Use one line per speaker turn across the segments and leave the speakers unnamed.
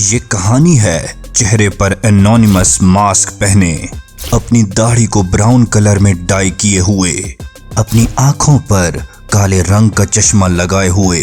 ये कहानी है चेहरे पर एनोनिमस मास्क पहने, अपनी दाढ़ी को ब्राउन कलर में डाई किए हुए, अपनी आंखों पर काले रंग का चश्मा लगाए हुए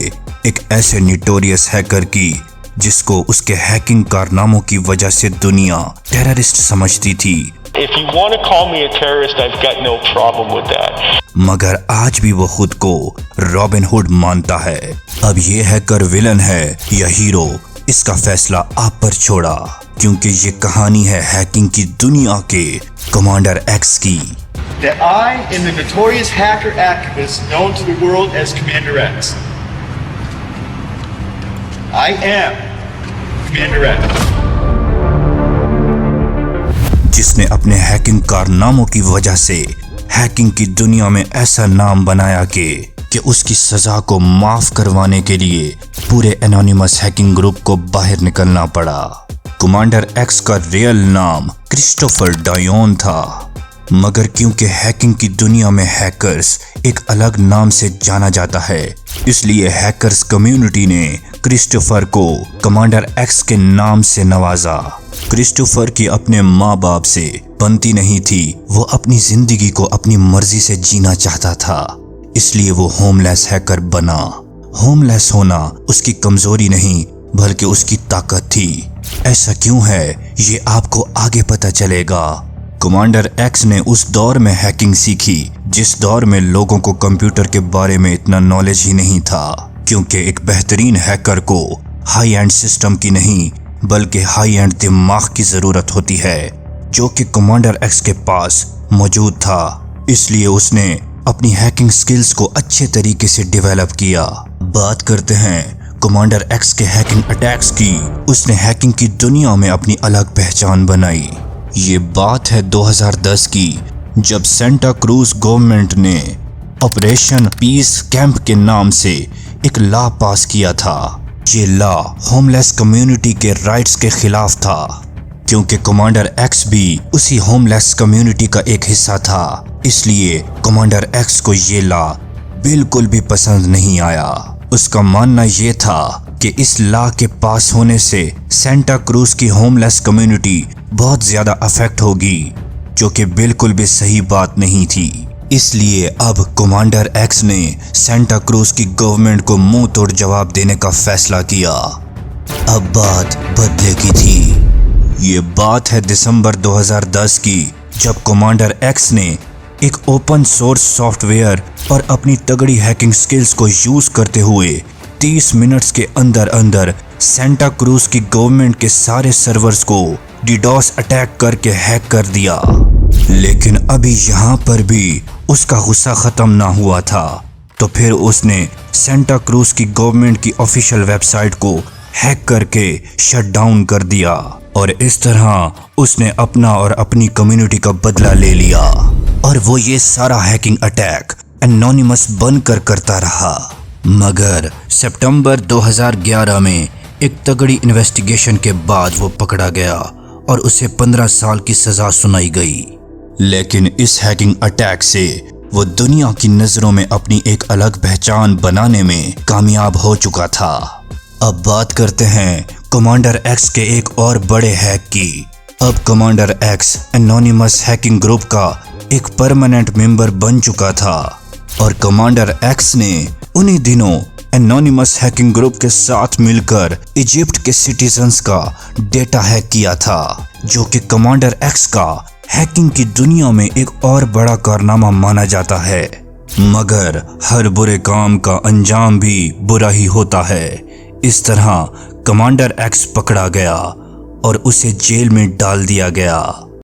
एक ऐसे नोटोरियस हैकर की जिसको उसके हैकिंग कारनामों की वजह से दुनिया टेररिस्ट समझती थी।
If you want to call me a terrorist, I've got no problem with that.
मगर आज भी वो खुद को रॉबिन हुड मानता है। अब ये हैकर विलन है या हीरो, इसका फैसला आप पर छोड़ा, क्योंकि ये कहानी है हैकिंग की दुनिया के कमांडर एक्स की।
That I am the notorious hacker activist known to the world as Commander X. I am Commander X.
जिसने अपने हैकिंग कारनामों की वजह से हैकिंग की दुनिया में ऐसा नाम बनाया कि उसकी सजा को माफ करवाने के लिए पूरे एनोनिमस हैकिंग ग्रुप को बाहर निकलना पड़ा। कमांडर एक्स का रियल नाम क्रिस्टोफर डायोन था, मगर क्योंकि हैकिंग की दुनिया में हैकर्स एक अलग नाम से जाना जाता है, इसलिए हैकर्स कम्युनिटी ने क्रिस्टोफर को कमांडर एक्स के नाम से नवाजा। क्रिस्टोफर की अपने माँ बाप से बनती नहीं थी, वो अपनी जिंदगी को अपनी मर्जी से जीना चाहता था, इसलिए वो होमलेस हैकर बना। होमलेस होना उसकी कमजोरी नहीं बल्कि उसकी ताकत थी। ऐसा क्यों है ये आपको आगे पता चलेगा। कमांडर एक्स ने उस दौर में हैकिंग सीखी जिस दौर में लोगों को कंप्यूटर के बारे में इतना नॉलेज ही नहीं था, क्योंकि एक बेहतरीन हैकर को हाई एंड सिस्टम की नहीं बल्कि हाई एंड दिमाग की जरूरत होती है, जो कि कमांडर एक्स के पास मौजूद था। इसलिए उसने अपनी हैकिंग स्किल्स को अच्छे तरीके से डेवलप किया। बात करते हैं कमांडर एक्स के हैकिंग अटैक्स की। उसने हैकिंग की दुनिया में अपनी अलग पहचान बनाई। ये बात है 2010 की, जब सेंटा क्रूज गवर्नमेंट ने ऑपरेशन पीस कैंप के नाम से एक लॉ पास किया था। ये लॉ होमलेस कम्युनिटी के राइट्स के खिलाफ था, क्योंकि कमांडर एक्स भी उसी होमलेस कम्युनिटी का एक हिस्सा था। इसलिए कमांडर एक्स को ये लॉ बिल्कुल भी पसंद नहीं आया। उसका मानना ये था कि इस लॉ के पास होने से सेंटा क्रूज की होमलेस कम्युनिटी बहुत ज्यादा अफेक्ट होगी, जो कि बिल्कुल भी सही बात नहीं थी। इसलिए अब कमांडर एक्स ने सेंटा क्रूज की गवर्नमेंट को मुंह तोड़ जवाब देने का फैसला किया। अब बात बदलेगी थी। ये बात है दिसंबर 2010 की, जब कमांडर एक्स ने एक ओपन सोर्स सॉफ्टवेयर और अपनी तगड़ी हैकिंग स्किल्स को यूज करते हुए 30 मिनट्स के अंदर अंदर सेंटा क्रूज की गवर्नमेंट के सारे सर्वर्स को डीडोस अटैक करके हैक कर दिया। लेकिन अभी यहाँ पर भी उसका गुस्सा खत्म ना हुआ था, तो फिर उसने सेंटा क्रूज की गवर्नमेंट की ऑफिशियल वेबसाइट को हैक करके शट डाउन कर दिया, और इस तरह उसने अपना और अपनी कम्युनिटी का बदला ले लिया। और वो ये सारा हैकिंग अटैक एनोनिमस बनकर करता रहा। मगर सितंबर 2011 में एक तगड़ी इन्वेस्टिगेशन के बाद वो पकड़ा गया और उसे 15 साल की सजा सुनाई गई। लेकिन इस हैकिंग अटैक से वो दुनिया की नजरों में अपनी एक अलग पहचान बनाने में कामयाब हो चुका था। अब बात करते हैं कमांडर एक्स के एक और बड़े हैक की। अब commander x anonymous hacking group का एक परमानेंट मेंबर बन चुका था, और कमांडर एक्स ने उन्हीं दिनों एनोनिमस हैकिंग ग्रुप के साथ मिलकर इजिप्ट के सिटीजन्स का डेटा हैक किया था, जो कि कमांडर एक्स का हैकिंग की दुनिया में एक और बड़ा कारनामा माना जाता है। मगर हर बुरे काम का अंजाम भी बुरा ही होता है। इस तरह कमांडर एक्स पकड़ा गया और उसे जेल में डाल दिया गया।